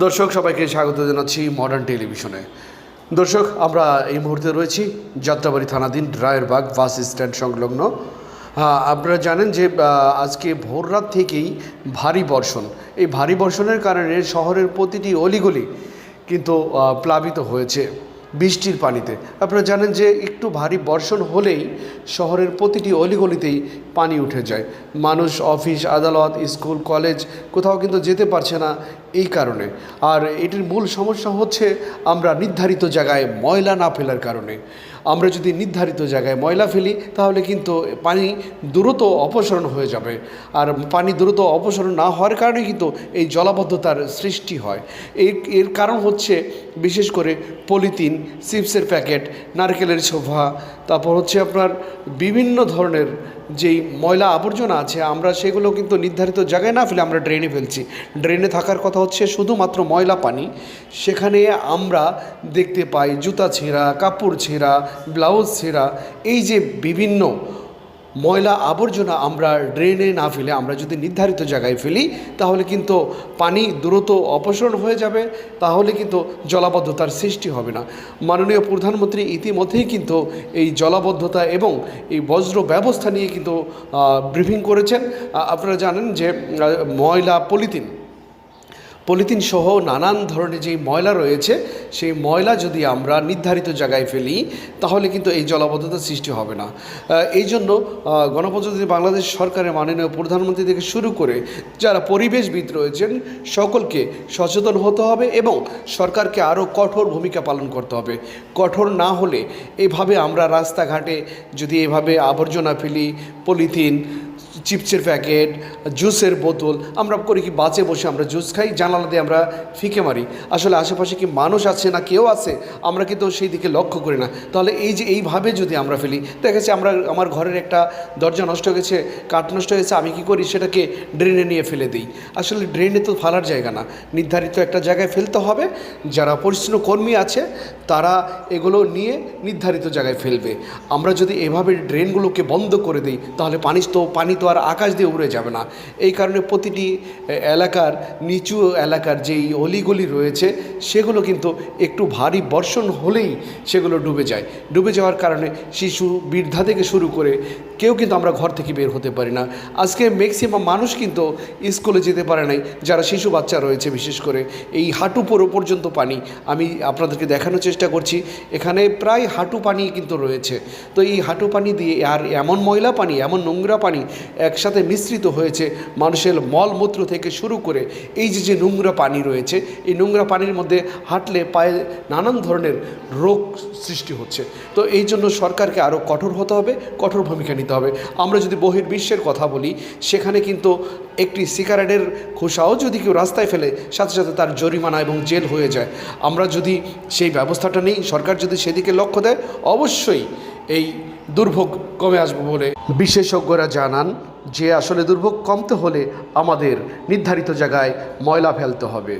দর্শক সবাইকে স্বাগত জানাচ্ছি মডার্ন টেলিভিশনে। দর্শক, আমরা এই মুহূর্তে রয়েছি যাত্রাবাড়ি থানাধীন রায়েরবাগ বাস স্ট্যান্ড সংলগ্ন। আপনারা জানেন যে আজকে ভোররাত থেকেই ভারী বর্ষণ, এই ভারী বর্ষণের কারণে শহরের প্রতিটি অলিগলি কিন্তু প্লাবিত হয়েছে বৃষ্টির পানিতে। আপনারা জানেন যে একটু ভারী বর্ষণ হলেই শহরের প্রতিটি অলিগলিতেই পানি উঠে যায়। মানুষ অফিস আদালত স্কুল কলেজ কোথাও কিন্তু যেতে পারছে না এই কারণে। আর এটির মূল সমস্যা হচ্ছে আমরা নির্ধারিত জায়গায় ময়লা না ফেলার কারণে। আমরা যদি নির্ধারিত জায়গায় ময়লা ফেলি তাহলে কিন্তু পানি দ্রুত অপসারণ হয়ে যাবে, আর পানি দ্রুত অপসারণ না হওয়ার কারণে কিন্তু এই জলাবদ্ধতার সৃষ্টি হয়। এর কারণ হচ্ছে বিশেষ করে পলিথিন, চিপসের প্যাকেট, নারকেলের ছোফা, তারপর হচ্ছে আপনার বিভিন্ন ধরনের যেই ময়লা আবর্জনা আছে আমরা সেগুলো কিন্তু নির্ধারিত জায়গায় না ফেলে আমরা ড্রেনে ফেলছি। ড্রেনে থাকার কথা হচ্ছে শুধুমাত্র ময়লা পানি, সেখানে আমরা দেখতে পাই জুতা ছেঁড়া, কাপড় ছেঁড়া, ব্লাউজ ছেঁড়া, এই যে বিভিন্ন ময়লা আবর্জনা আমরা ড্রেনে না ফেলে আমরা যদি নির্ধারিত জায়গায় ফেলি তাহলে কিন্তু পানি দ্রুত অপসারণ হয়ে যাবে, তাহলে কিন্তু জলাবদ্ধতার সৃষ্টি হবে না। মাননীয় প্রধানমন্ত্রী ইতিমধ্যেই কিন্তু এই জলাবদ্ধতা এবং এই বজ্র ব্যবস্থা নিয়ে কিন্তু ব্রিফিং করেছেন। আপনারা জানেন যে ময়লা পলিথিন সহ নানান ধরনের যেই ময়লা রয়েছে সেই ময়লা যদি আমরা নির্ধারিত জায়গায় ফেলি তাহলে কিন্তু এই জলাবদ্ধতার সৃষ্টি হবে না। এই জন্য গণপ্রজাতন্ত্রী বাংলাদেশ সরকারের মাননীয় প্রধানমন্ত্রী থেকে শুরু করে যারা পরিবেশবিদ রয়েছেন সকলকে সচেতন হতে হবে এবং সরকারকে আরও কঠোর ভূমিকা পালন করতে হবে। কঠোর না হলে এভাবে আমরা রাস্তাঘাটে যদি এভাবে আবর্জনা ফেলি, পলিথিন, চিপসের প্যাকেট, জুসের বোতল, আমরা করি কি বাসে বসে আমরা জুস খাই, জানালা দিয়ে আমরা ফিকে মারি, আসলে আশেপাশে কি মানুষ আছে না কেউ আছে আমরা কিন্তু সেই দিকে লক্ষ্য করি না। তাহলে এই যে এইভাবে যদি আমরা ফেলি, দেখা যাচ্ছে আমার ঘরের একটা দরজা নষ্ট হয়ে গেছে, কাঠ নষ্ট হয়েছে, আমি কি করি সেটাকে ড্রেনে নিয়ে ফেলে দিই। আসলে ড্রেনে তো ফেলার জায়গা না, নির্ধারিত একটা জায়গায় ফেলতে হবে। যারা পরিচ্ছন্ন কর্মী আছে তারা এগুলো নিয়ে নির্ধারিত জায়গায় ফেলবে। আমরা যদি এভাবে ড্রেনগুলোকে বন্ধ করে দিই তাহলে পানি তো আর আকাশ দিয়ে উড়ে যাবে না। এই কারণে প্রতিটি এলাকার নিচু এলাকার যেই অলিগলি রয়েছে সেগুলো কিন্তু একটু ভারী বর্ষণ হলেই সেগুলো ডুবে যাওয়ার কারণে শিশু বৃদ্ধা থেকে শুরু করে কেউ কিন্তু আমরা ঘর থেকে বের হতে পারি না। আজকে ম্যাক্সিমাম মানুষ কিন্তু স্কুলে যেতে পারে নাই, যারা শিশু বাচ্চা রয়েছে বিশেষ করে এই হাঁটু পর্যন্ত পানি। আমি আপনাদেরকে দেখানোর চেষ্টা করছি, এখানে প্রায় হাঁটু পানি কিন্তু রয়েছে। তো এই হাঁটু পানি দিয়ে আর এমন ময়লা পানি, এমন নোংরা পানি একসাথে মিশ্রিত হয়েছে, মানুষের মলমূত্র থেকে শুরু করে এই যে নোংরা পানি রয়েছে, এই নোংরা পানির মধ্যে হাঁটলে পায়ে নানান ধরনের রোগ সৃষ্টি হচ্ছে। তো এই জন্য সরকারকে আরও কঠোর হতে হবে, কঠোর ভূমিকা নিতে হবে। আমরা যদি বহির্বিশ্বের কথা বলি, সেখানে কিন্তু একটি সিগারেটের খোসাও যদি কেউ রাস্তায় ফেলে সাথে সাথে তার জরিমানা এবং জেল হয়ে যায়। আমরা যদি সেই ব্যবস্থাটা নেই, সরকার যদি সেদিকে লক্ষ্য দেয়, অবশ্যই এই দুর্ভোগ কমে আসবে বলে বিশেষজ্ঞরা জানান। যে আসলে দুর্ভোগ কমতে হলে আমাদের নির্ধারিত জায়গায় ময়লা ফেলতে হবে।